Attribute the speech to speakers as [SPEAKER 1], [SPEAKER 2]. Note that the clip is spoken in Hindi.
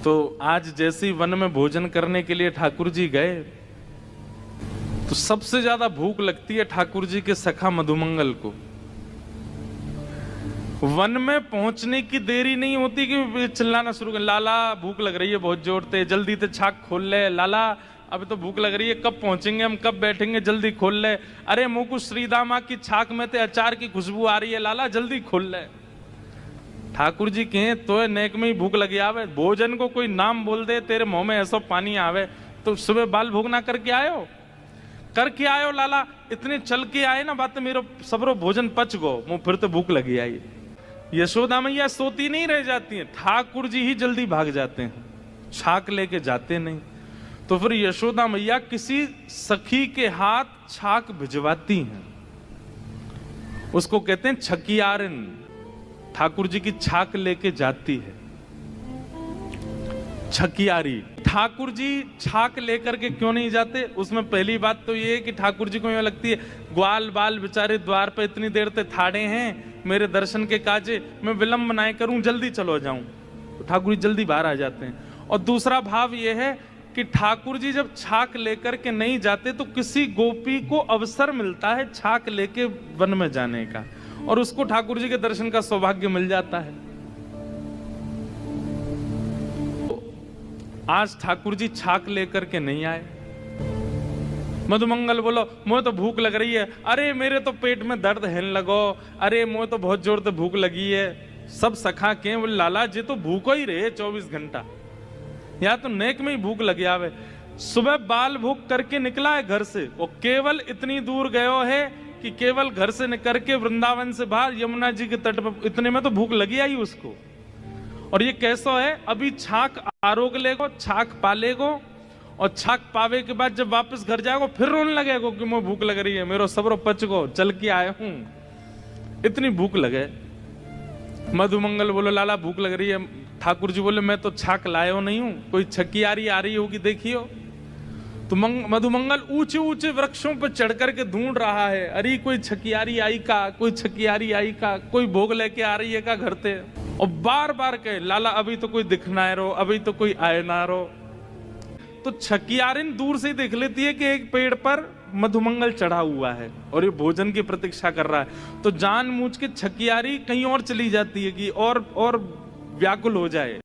[SPEAKER 1] तो आज जैसे ही वन में भोजन करने के लिए ठाकुर जी गए तो सबसे ज्यादा भूख लगती है ठाकुर जी के सखा मधुमंगल को। वन में पहुंचने की देरी नहीं होती कि चिल्लाना शुरू कर, लाला भूख लग रही है बहुत जोर से, जल्दी से छाक खोल ले, लाला अभी तो भूख लग रही है, कब पहुंचेंगे हम, कब बैठेंगे, जल्दी खोल ले, अरे मुकुश श्रीदामा की छाक में ते अचार की खुशबू आ रही है, लाला जल्दी खोल ले। ठाकुर जी कहें तो नेक में ही भूख लगी आवे, भोजन को कोई नाम बोल दे तेरे मुंह में ऐसा पानी आवे, तो सुबह बाल भोग ना करके आयो लाला, इतने चल के आए ना बात मेरो सबरो भोजन पच गो, मुंह फिर तो भूख लगी आई। यशोदा मैया सोती नहीं रह जाती हैं, ठाकुर जी ही जल्दी भाग जाते हैं, छाक लेके जाते नहीं। तो फिर यशोदा मैया किसी सखी के हाथ छाक भिजवाती हैं, उसको कहते हैं छकियारिन। ठाकुर जी की छाक लेके जाती है छकियारी। ठाकुर जी छाक लेकर के क्यों नहीं जाते, उसमें पहली बात तो ये है कि ठाकुर जी को ये लगती है ग्वाल बाल बेचारे द्वार पे इतनी देर से ठाड़े हैं मेरे दर्शन के काजे, मैं विलंब ना करूं, जल्दी चलो जाऊं। तो ठाकुर जी जल्दी बाहर आ जाते हैं। और दूसरा भाव ये है कि ठाकुर जी जब छाक लेकर के नहीं जाते तो किसी गोपी को अवसर मिलता है छाक लेके वन में जाने का, और उसको ठाकुर जी के दर्शन का सौभाग्य मिल जाता है। आज ठाकुर जी छाक लेकर के नहीं आए। मधुमंगल बोलो मुझे तो भूख लग रही है, अरे मेरे तो पेट में दर्द है लगो, अरे मुझे तो बहुत जोर से भूख लगी है। सब सखा के बोले लाला जी तो भूखो ही रहे 24 घंटा, या तो नेक में ही भूख लगी आवे। सुबह बाल भूख करके निकला है घर से, वो केवल इतनी दूर गयो है कि केवल घर से निकल के वृंदावन से बाहर यमुना जी के तट पर, इतने में तो भूख लगी आई उसको। और ये कैसा है, अभी छाक आरोग लेगो, छाक पालेगो, और छाक पावे के बाद जब वापस घर जाएगो फिर रोने लगेगो कि मुझे भूख लग रही है, मेरो सबरो पच गो, चल के आया हूं, इतनी भूख लगे। मधुमंगल बोलो लाला भूख लग रही है। ठाकुर जी बोले मैं तो छाक लायो नहीं हूं, कोई छकियारी आ रही होगी देखियो। तो मधुमंगल ऊंचे ऊंचे वृक्षों पर चढ़ करके ढूंढ रहा है, अरे कोई छकियारी आई का, कोई छकियारी आई का, कोई भोग लेके आ रही है का घर से। और बार बार कहे लाला अभी तो कोई दिख ना रो, अभी तो कोई आए ना रो। तो छकियारिन दूर से देख लेती है कि एक पेड़ पर मधुमंगल चढ़ा हुआ है और ये भोजन की प्रतीक्षा कर रहा है, तो जानबूझ के छकियारी कहीं और चली जाती है कि और व्याकुल हो जाए।